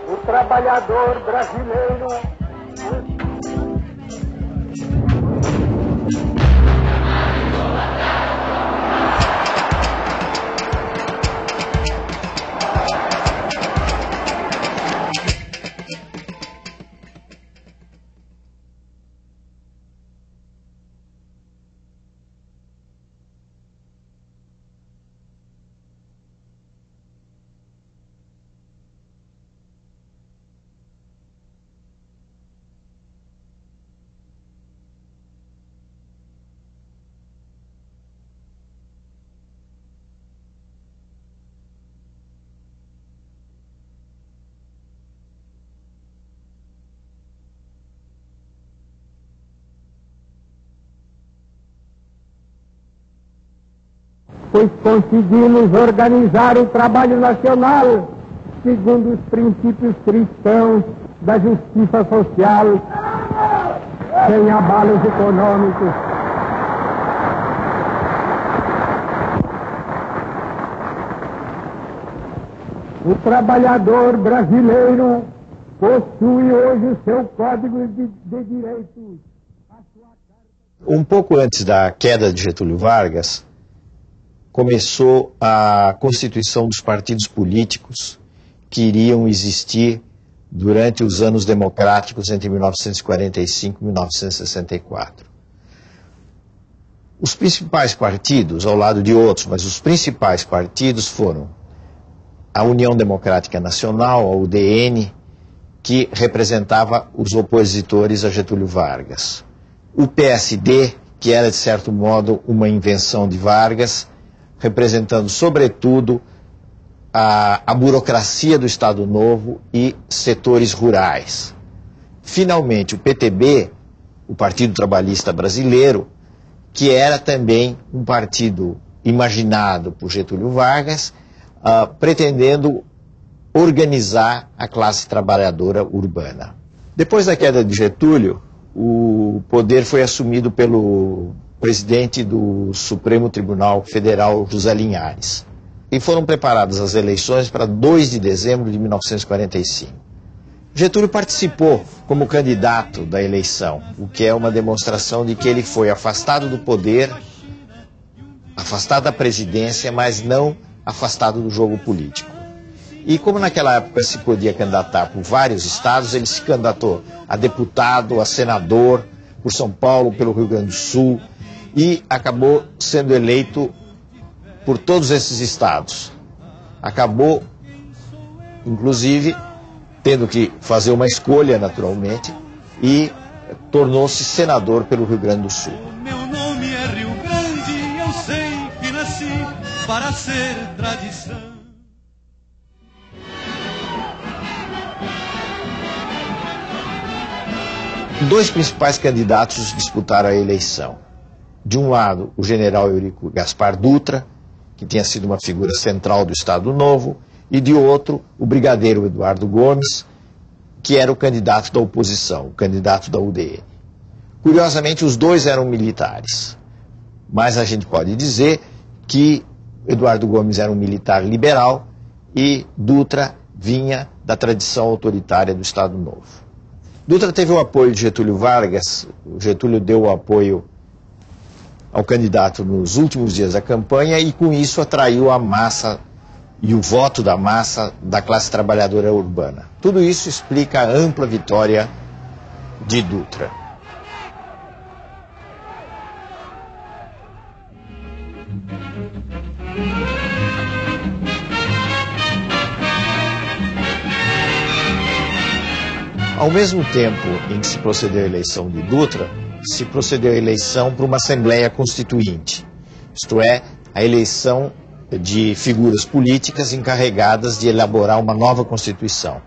O trabalhador brasileiro. Pois conseguimos organizar o trabalho nacional segundo os princípios cristãos da justiça social, sem abalos econômicos. O trabalhador brasileiro possui hoje o seu Código de Direitos. Um pouco antes da queda de Getúlio Vargas, começou a constituição dos partidos políticos que iriam existir durante os anos democráticos entre 1945 e 1964. Os principais partidos, ao lado de outros, mas os principais partidos foram a União Democrática Nacional, a UDN, que representava os opositores a Getúlio Vargas. O PSD, que era, de certo modo, uma invenção de Vargas, representando, sobretudo, a burocracia do Estado Novo e setores rurais. Finalmente, o PTB, o Partido Trabalhista Brasileiro, que era também um partido imaginado por Getúlio Vargas, pretendendo organizar a classe trabalhadora urbana. Depois da queda de Getúlio, o poder foi assumido pelo presidente do Supremo Tribunal Federal, José Linhares. E foram preparadas as eleições para 2 de dezembro de 1945. Getúlio participou como candidato da eleição, o que é uma demonstração de que ele foi afastado do poder, afastado da presidência, mas não afastado do jogo político. E como naquela época se podia candidatar por vários estados, ele se candidatou a deputado, a senador, por São Paulo, pelo Rio Grande do Sul, e acabou sendo eleito por todos esses estados. Acabou, inclusive, tendo que fazer uma escolha, naturalmente, e tornou-se senador pelo Rio Grande do Sul. Meu nome é Rio Grande, eu sei que nasci para ser tradição. Dois principais candidatos disputaram a eleição. De um lado, o general Eurico Gaspar Dutra, que tinha sido uma figura central do Estado Novo, e de outro, o brigadeiro Eduardo Gomes, que era o candidato da oposição, o candidato da UDN. Curiosamente, os dois eram militares, mas a gente pode dizer que Eduardo Gomes era um militar liberal e Dutra vinha da tradição autoritária do Estado Novo. Dutra teve o apoio de Getúlio Vargas. O Getúlio deu o apoio ao candidato nos últimos dias da campanha e com isso atraiu a massa e o voto da massa da classe trabalhadora urbana. Tudo isso explica a ampla vitória de Dutra. Ao mesmo tempo em que se procedeu à eleição de Dutra, se procedeu à eleição para uma Assembleia Constituinte, isto é, a eleição de figuras políticas encarregadas de elaborar uma nova Constituição.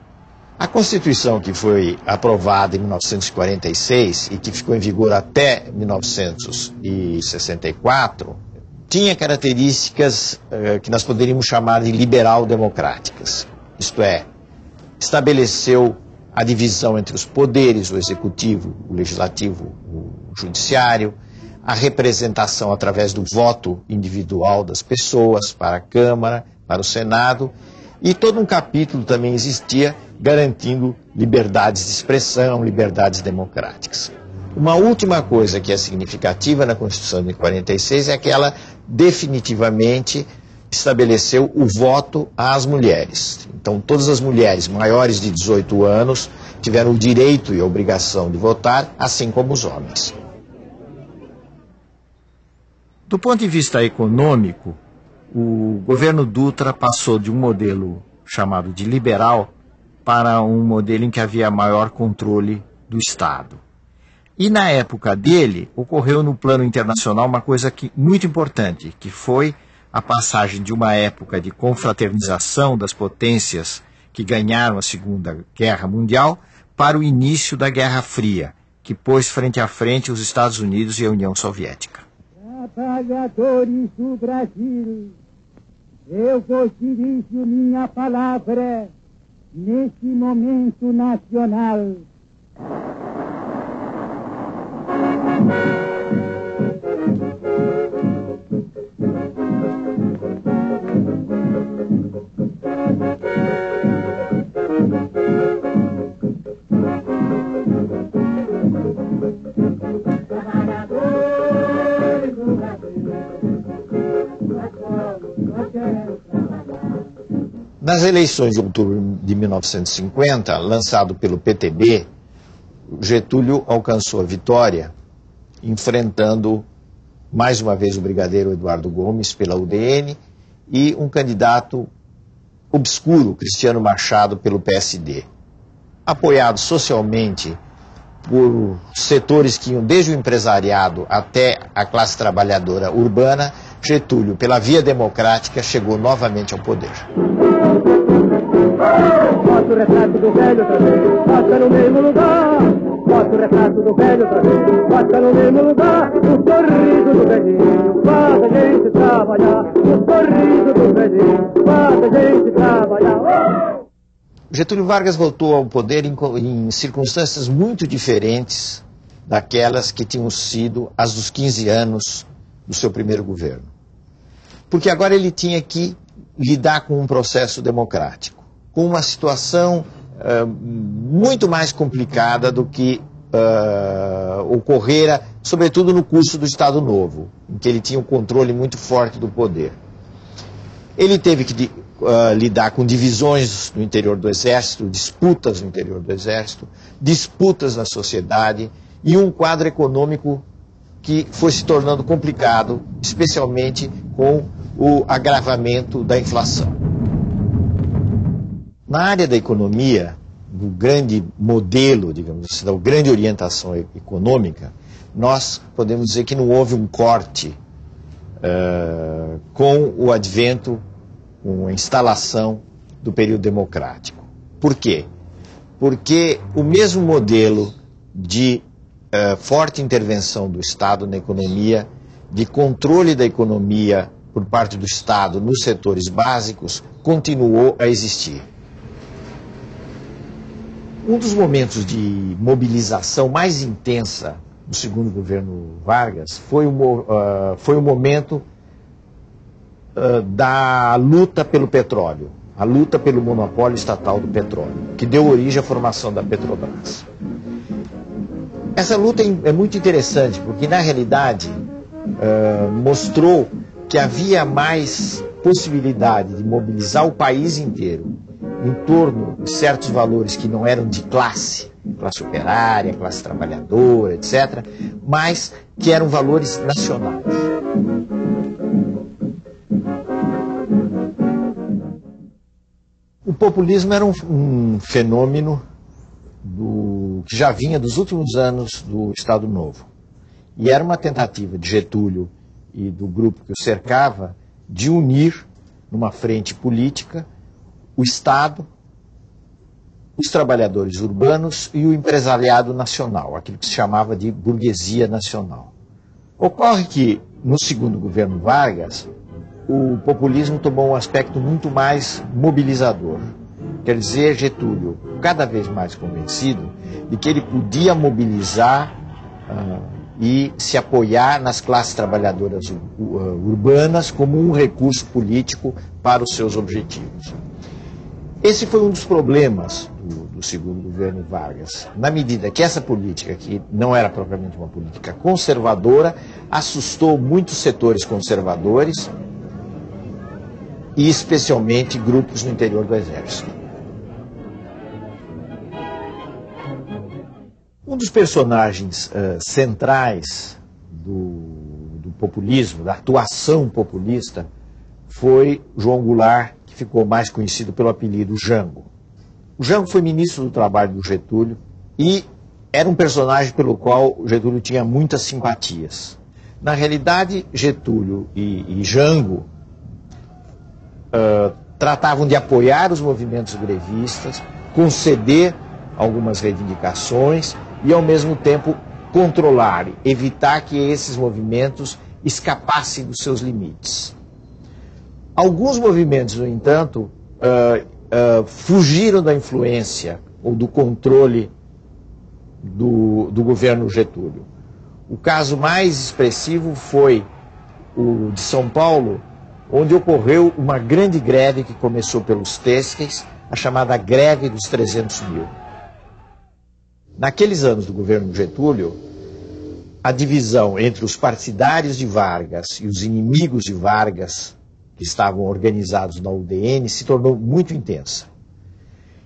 A Constituição que foi aprovada em 1946 e que ficou em vigor até 1964, tinha características que nós poderíamos chamar de liberal-democráticas, isto é, estabeleceu a divisão entre os poderes, o executivo, o legislativo, o judiciário, a representação através do voto individual das pessoas para a Câmara, para o Senado, e todo um capítulo também existia garantindo liberdades de expressão, liberdades democráticas. Uma última coisa que é significativa na Constituição de 46 é que ela definitivamente estabeleceu o voto às mulheres. Então, todas as mulheres maiores de 18 anos tiveram o direito e a obrigação de votar, assim como os homens. Do ponto de vista econômico, o governo Dutra passou de um modelo chamado de liberal para um modelo em que havia maior controle do Estado. E na época dele, ocorreu no plano internacional uma coisa muito importante, que foi a passagem de uma época de confraternização das potências que ganharam a Segunda Guerra Mundial para o início da Guerra Fria, que pôs frente a frente os Estados Unidos e a União Soviética. Trabalhadores do Brasil, eu vos dirijo minha palavra nesse momento nacional. Nas eleições de outubro de 1950, lançado pelo PTB, Getúlio alcançou a vitória, enfrentando mais uma vez o brigadeiro Eduardo Gomes pela UDN e um candidato obscuro, Cristiano Machado, pelo PSD. Apoiado socialmente por setores que iam desde o empresariado até a classe trabalhadora urbana, Getúlio, pela via democrática, chegou novamente ao poder. Bota o retrato do velho outra vez, bota no mesmo lugar. Bota o retrato do velho outra vez, bota no mesmo lugar. O sorriso do velhinho faz a gente trabalhar. O sorriso do velhinho faz a gente trabalhar. Getúlio Vargas voltou ao poder em circunstâncias muito diferentes daquelas que tinham sido as dos 15 anos do seu primeiro governo. Porque agora ele tinha que lidar com um processo democrático, com uma situação muito mais complicada do que ocorrera, sobretudo no curso do Estado Novo, em que ele tinha um controle muito forte do poder. Ele teve que lidar com divisões no interior do Exército, disputas no interior do Exército, disputas na sociedade e um quadro econômico que foi se tornando complicado, especialmente com o agravamento da inflação. Na área da economia, do grande modelo, digamos assim, da grande orientação econômica, nós podemos dizer que não houve um corte com o advento, com a instalação do período democrático. Por quê? Porque o mesmo modelo de forte intervenção do Estado na economia, de controle da economia por parte do Estado nos setores básicos, continuou a existir. Um dos momentos de mobilização mais intensa do segundo governo Vargas foi o momento da luta pelo petróleo, a luta pelo monopólio estatal do petróleo, que deu origem à formação da Petrobras. Essa luta é muito interessante, porque na realidade mostrou que havia mais possibilidade de mobilizar o país inteiro em torno de certos valores que não eram de classe operária, classe trabalhadora, etc., mas que eram valores nacionais. O populismo era um fenômeno que já vinha dos últimos anos do Estado Novo. E era uma tentativa de Getúlio e do grupo que o cercava de unir numa frente política o Estado, os trabalhadores urbanos e o empresariado nacional, aquilo que se chamava de burguesia nacional. Ocorre que, no segundo governo Vargas, o populismo tomou um aspecto muito mais mobilizador. Quer dizer, Getúlio, cada vez mais convencido de que ele podia mobilizar e se apoiar nas classes trabalhadoras urbanas como um recurso político para os seus objetivos. Esse foi um dos problemas do segundo governo Vargas, na medida que essa política, que não era propriamente uma política conservadora, assustou muitos setores conservadores e especialmente grupos no interior do Exército. Um dos personagens centrais do populismo, da atuação populista, foi João Goulart, que ficou mais conhecido pelo apelido Jango. O Jango foi ministro do Trabalho do Getúlio e era um personagem pelo qual Getúlio tinha muitas simpatias. Na realidade, Getúlio e Jango tratavam de apoiar os movimentos grevistas, conceder algumas reivindicações e, ao mesmo tempo, controlar, evitar que esses movimentos escapassem dos seus limites. Alguns movimentos, no entanto, fugiram da influência ou do controle do governo Getúlio. O caso mais expressivo foi o de São Paulo, onde ocorreu uma grande greve que começou pelos têxteis, a chamada greve dos 300 mil. Naqueles anos do governo Getúlio, a divisão entre os partidários de Vargas e os inimigos de Vargas, que estavam organizados na UDN, se tornou muito intensa.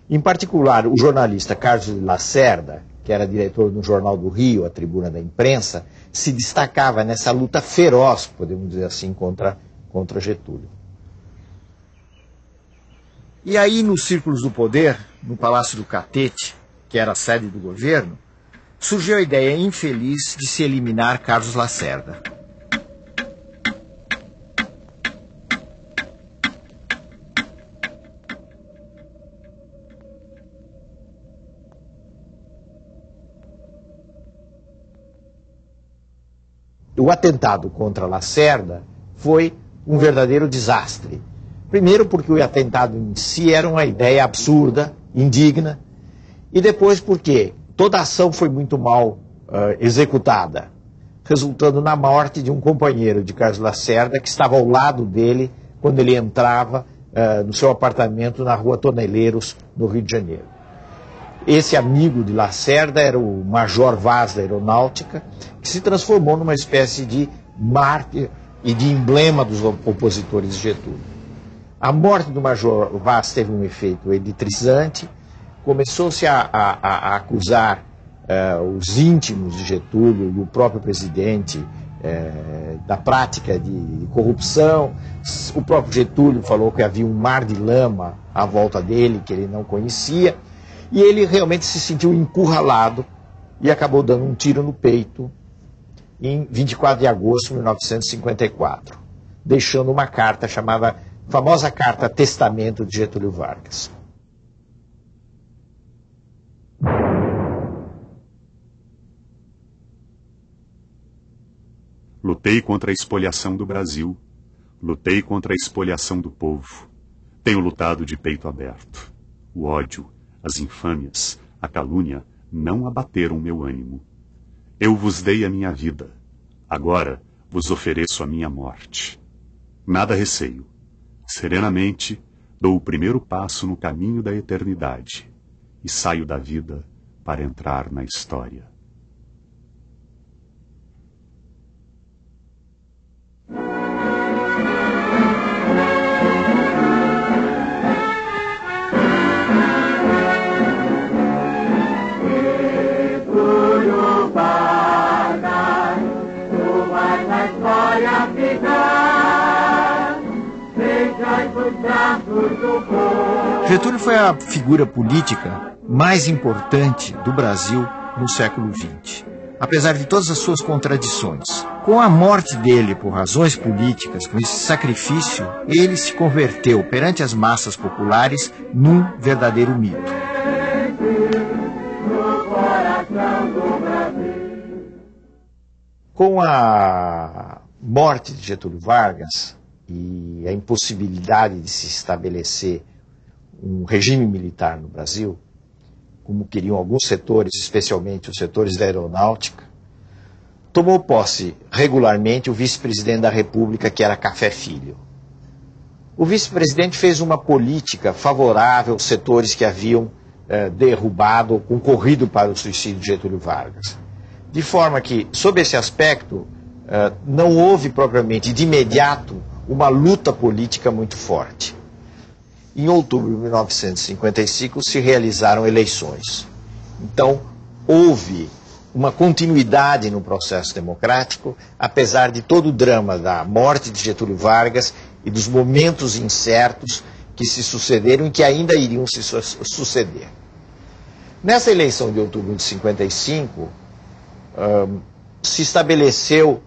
Em particular, o jornalista Carlos Lacerda, que era diretor do Jornal do Rio, a Tribuna da Imprensa, se destacava nessa luta feroz, podemos dizer assim, contra Getúlio. E aí, nos círculos do poder, no Palácio do Catete, que era a sede do governo, surgiu a ideia infeliz de se eliminar Carlos Lacerda. O atentado contra Lacerda foi um verdadeiro desastre. Primeiro porque o atentado em si era uma ideia absurda, indigna, e depois porque toda a ação foi muito mal executada, resultando na morte de um companheiro de Carlos Lacerda que estava ao lado dele quando ele entrava no seu apartamento na Rua Toneleiros, no Rio de Janeiro. Esse amigo de Lacerda era o Major Vaz da Aeronáutica, que se transformou numa espécie de mártir e de emblema dos opositores de Getúlio. A morte do Major Vaz teve um efeito eletrizante, começou-se a acusar os íntimos de Getúlio e o próprio presidente da prática de corrupção. O próprio Getúlio falou que havia um mar de lama à volta dele, que ele não conhecia, e ele realmente se sentiu encurralado e acabou dando um tiro no peito em 24 de agosto de 1954, deixando uma carta chamada famosa Carta Testamento de Getúlio Vargas. Lutei contra a espoliação do Brasil. Lutei contra a espoliação do povo. Tenho lutado de peito aberto. O ódio, as infâmias, a calúnia não abateram meu ânimo. Eu vos dei a minha vida. Agora vos ofereço a minha morte. Nada receio. Serenamente dou o primeiro passo no caminho da eternidade e saio da vida para entrar na história. Getúlio foi a figura política mais importante do Brasil no século XX. Apesar de todas as suas contradições, com a morte dele por razões políticas, com esse sacrifício, ele se converteu perante as massas populares num verdadeiro mito. Com a morte de Getúlio Vargas e a impossibilidade de se estabelecer um regime militar no Brasil, como queriam alguns setores, especialmente os setores da aeronáutica, tomou posse regularmente o vice-presidente da República, que era Café Filho. O vice-presidente fez uma política favorável aos setores que haviam derrubado ou concorrido para o suicídio de Getúlio Vargas. De forma que, sob esse aspecto, não houve propriamente de imediato uma luta política muito forte. Em outubro de 1955 se realizaram eleições. Então, houve uma continuidade no processo democrático, apesar de todo o drama da morte de Getúlio Vargas e dos momentos incertos que se sucederam e que ainda iriam se suceder. Nessa eleição de outubro de 55, se estabeleceu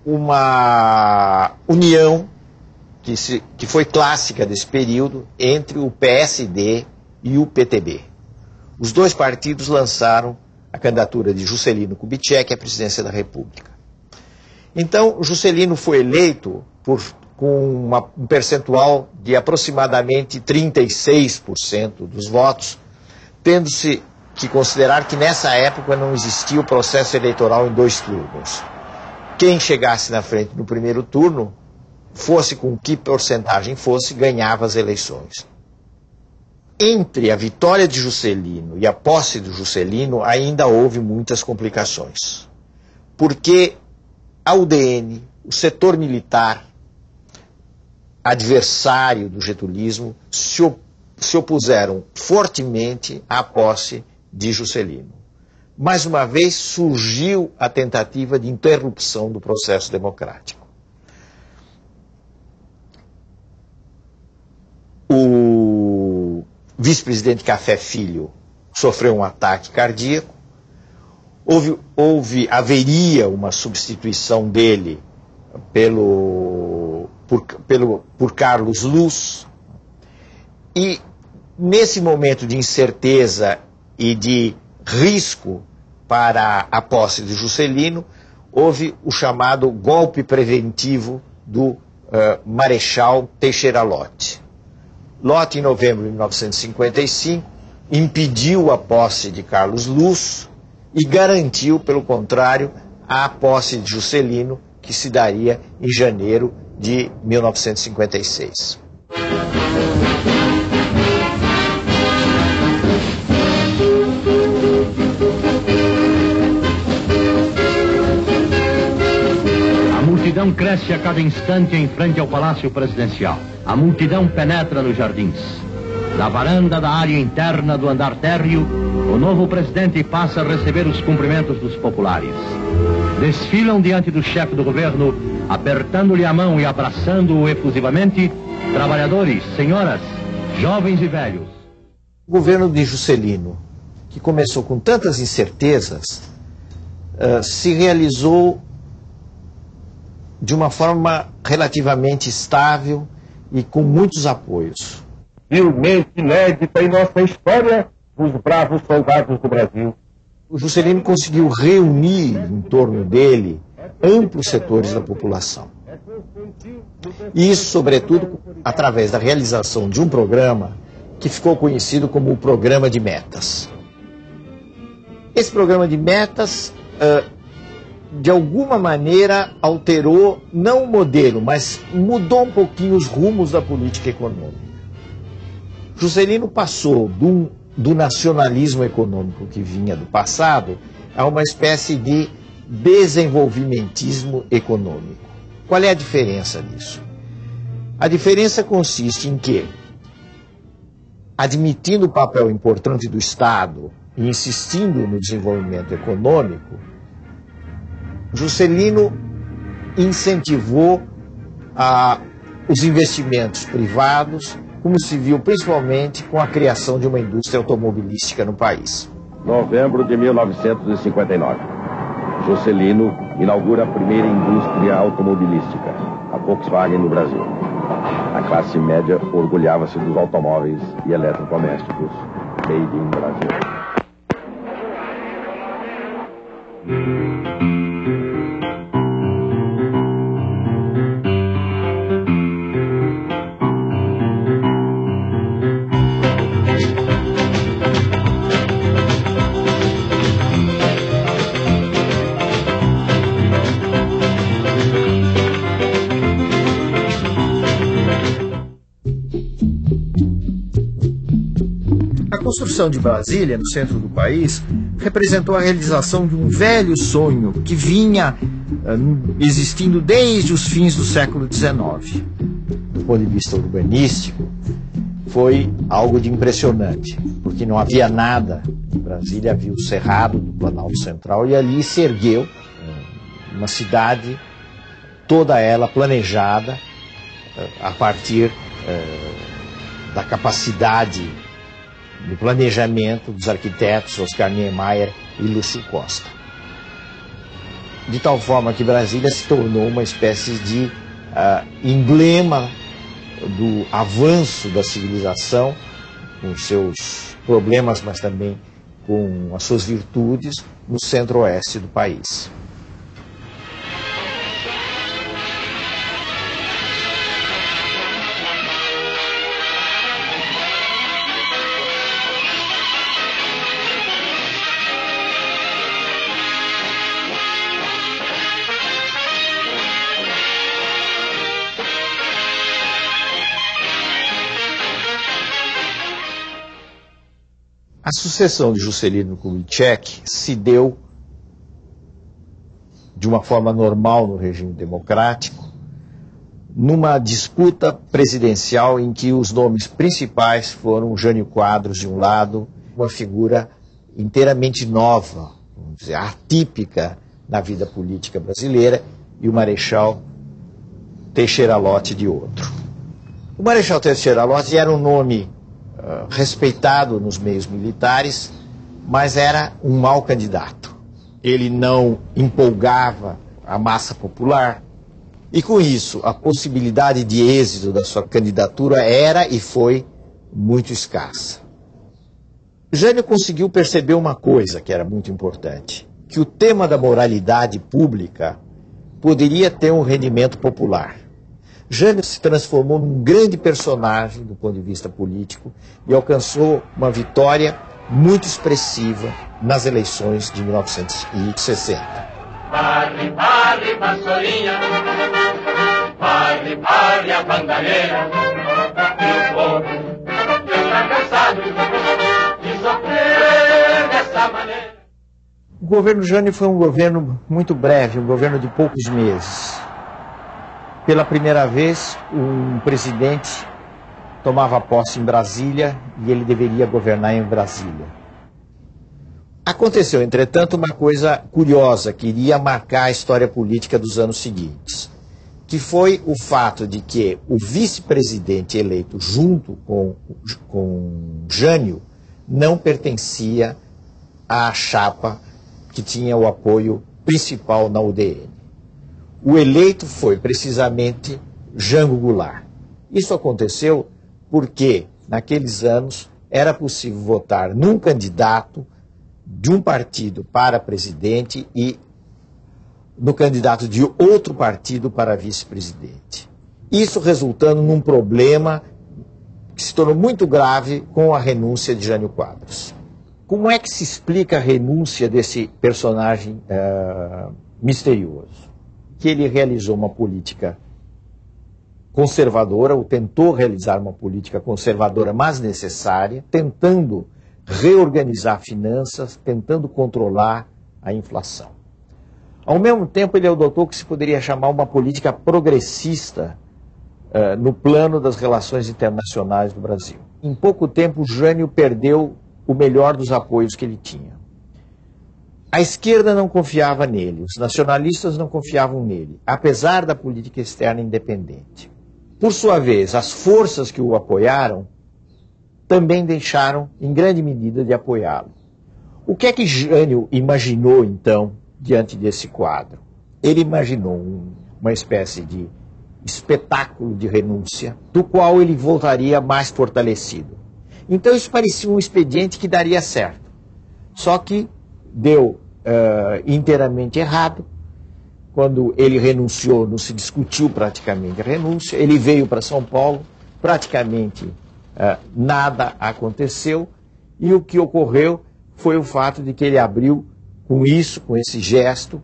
uma união que foi clássica desse período entre o PSD e o PTB. Os dois partidos lançaram a candidatura de Juscelino Kubitschek à presidência da República. Então, Juscelino foi eleito com um percentual de aproximadamente 36% dos votos, tendo-se que considerar que nessa época não existia o processo eleitoral em 2 turnos. Quem chegasse na frente no primeiro turno, fosse com que porcentagem fosse, ganhava as eleições. Entre a vitória de Juscelino e a posse do Juscelino ainda houve muitas complicações. Porque a UDN, o setor militar, adversário do getulismo, se opuseram fortemente à posse de Juscelino. Mais uma vez surgiu a tentativa de interrupção do processo democrático. O vice-presidente Café Filho sofreu um ataque cardíaco, haveria uma substituição dele por Carlos Luz, e nesse momento de incerteza e de risco para a posse de Juscelino, houve o chamado golpe preventivo do Marechal Teixeira Lott. Lott, em novembro de 1955, impediu a posse de Carlos Luz e garantiu, pelo contrário, a posse de Juscelino, que se daria em janeiro de 1956. A multidão cresce a cada instante em frente ao Palácio Presidencial. A multidão penetra nos jardins. Da varanda da área interna do andar térreo, o novo presidente passa a receber os cumprimentos dos populares. Desfilam diante do chefe do governo, apertando-lhe a mão e abraçando-o efusivamente, trabalhadores, senhoras, jovens e velhos. O governo de Juscelino, que começou com tantas incertezas, se realizou de uma forma relativamente estável e com muitos apoios. Realmente inédita em nossa história, os bravos soldados do Brasil. O Juscelino conseguiu reunir em torno dele amplos setores da população. E isso, sobretudo, através da realização de um programa que ficou conhecido como o Programa de Metas. Esse Programa de Metas, de alguma maneira, alterou, não o modelo, mas mudou um pouquinho os rumos da política econômica. Juscelino passou do nacionalismo econômico que vinha do passado a uma espécie de desenvolvimentismo econômico. Qual é a diferença disso? A diferença consiste em que, admitindo o papel importante do Estado e insistindo no desenvolvimento econômico, Juscelino incentivou os investimentos privados, como se viu principalmente com a criação de uma indústria automobilística no país. Novembro de 1959. Juscelino inaugura a primeira indústria automobilística, a Volkswagen no Brasil. A classe média orgulhava-se dos automóveis e eletrodomésticos made in Brasil. construção de Brasília, no centro do país, representou a realização de um velho sonho que vinha existindo desde os fins do século XIX. Do ponto de vista urbanístico, foi algo de impressionante, porque não havia nada em Brasília, havia o Cerrado do Planalto Central, e ali se ergueu uma cidade, toda ela planejada a partir da capacidade do planejamento dos arquitetos Oscar Niemeyer e Lúcio Costa. De tal forma que Brasília se tornou uma espécie de emblema do avanço da civilização, com seus problemas, mas também com as suas virtudes, no centro-oeste do país. A sucessão de Juscelino Kubitschek se deu de uma forma normal no regime democrático, numa disputa presidencial em que os nomes principais foram Jânio Quadros de um lado, uma figura inteiramente nova, vamos dizer, atípica na vida política brasileira, e o Marechal Teixeira Lott de outro. O Marechal Teixeira Lott era um nome respeitado nos meios militares, mas era um mau candidato. Ele não empolgava a massa popular e, com isso, a possibilidade de êxito da sua candidatura era e foi muito escassa. Jânio conseguiu perceber uma coisa que era muito importante, que o tema da moralidade pública poderia ter um rendimento popular. Jânio se transformou num grande personagem do ponto de vista político e alcançou uma vitória muito expressiva nas eleições de 1960. Barre, barre, vassourinha, barre, barre a bandalheira, e o povo está cansado de sofrer dessa maneira. O governo Jânio foi um governo muito breve, um governo de poucos meses. Pela primeira vez, um presidente tomava posse em Brasília e ele deveria governar em Brasília. Aconteceu, entretanto, uma coisa curiosa que iria marcar a história política dos anos seguintes, que foi o fato de que o vice-presidente eleito junto com Jânio não pertencia à chapa que tinha o apoio principal na UDN. O eleito foi precisamente Jango Goulart. Isso aconteceu porque, naqueles anos, era possível votar num candidato de um partido para presidente e no candidato de outro partido para vice-presidente. Isso resultando num problema que se tornou muito grave com a renúncia de Jânio Quadros. Como é que se explica a renúncia desse personagem misterioso? Que ele realizou uma política conservadora, ou tentou realizar uma política conservadora, mas necessária, tentando reorganizar finanças, tentando controlar a inflação. Ao mesmo tempo, ele adotou o que se poderia chamar uma política progressista no plano das relações internacionais do Brasil. Em pouco tempo, Jânio perdeu o melhor dos apoios que ele tinha. A esquerda não confiava nele, os nacionalistas não confiavam nele, apesar da política externa independente. Por sua vez, as forças que o apoiaram também deixaram, em grande medida, de apoiá-lo. O que é que Jânio imaginou, então, diante desse quadro? Ele imaginou uma espécie de espetáculo de renúncia, do qual ele voltaria mais fortalecido. Então isso parecia um expediente que daria certo. Só que deu inteiramente errado. Quando ele renunciou, não se discutiu praticamente a renúncia. Ele veio para São Paulo, praticamente nada aconteceu. E o que ocorreu foi o fato de que ele abriu, com isso, com esse gesto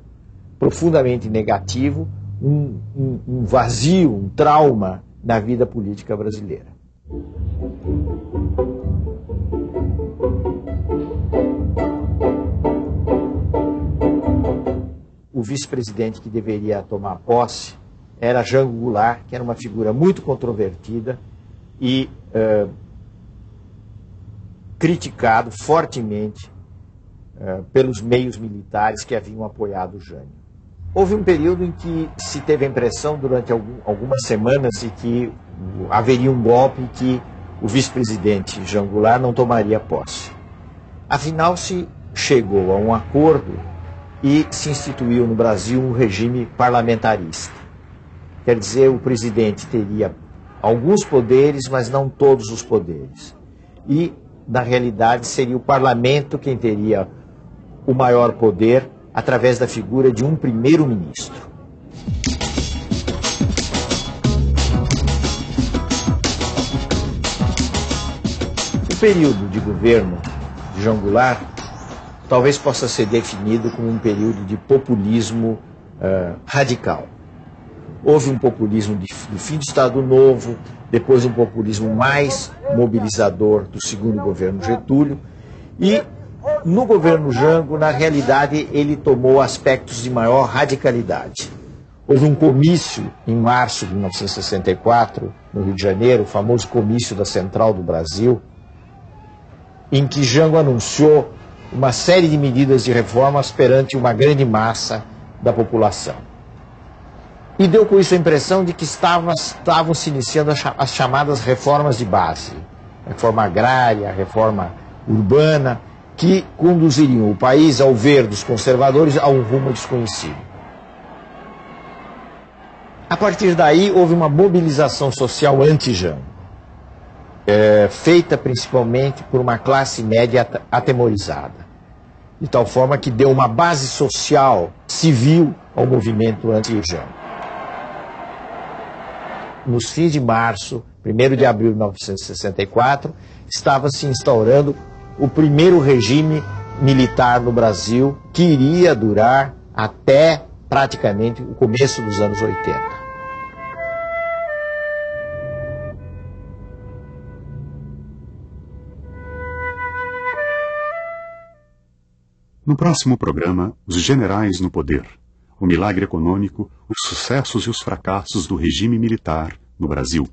profundamente negativo, um vazio, um trauma na vida política brasileira. o vice-presidente que deveria tomar posse era Jango Goulart, que era uma figura muito controvertida e criticado fortemente pelos meios militares que haviam apoiado o Jânio. Houve um período em que se teve a impressão, durante algumas semanas, de que haveria um golpe e que o vice-presidente Jango Goulart não tomaria posse. Afinal, se chegou a um acordo e se instituiu no Brasil um regime parlamentarista. Quer dizer, o presidente teria alguns poderes, mas não todos os poderes. E, na realidade, seria o parlamento quem teria o maior poder através da figura de um primeiro-ministro. O período de governo de Jango Goulart talvez possa ser definido como um período de populismo radical. Houve um populismo do fim do Estado Novo, depois um populismo mais mobilizador do segundo governo Getúlio, e no governo Jango, na realidade, ele tomou aspectos de maior radicalidade. Houve um comício em março de 1964, no Rio de Janeiro, o famoso comício da Central do Brasil, em que Jango anunciou uma série de medidas de reformas perante uma grande massa da população. E deu com isso a impressão de que estavam se iniciando as chamadas reformas de base, a reforma agrária, a reforma urbana, que conduziriam o país, ao ver dos conservadores, a um rumo desconhecido. A partir daí, houve uma mobilização social anti-Jango, feita principalmente por uma classe média atemorizada, de tal forma que deu uma base social, civil, ao movimento anti-Jango. Nos fins de março, 1º de abril de 1964, estava se instaurando o primeiro regime militar no Brasil, que iria durar até praticamente o começo dos anos 80. No próximo programa, os generais no poder, o milagre econômico, os sucessos e os fracassos do regime militar no Brasil.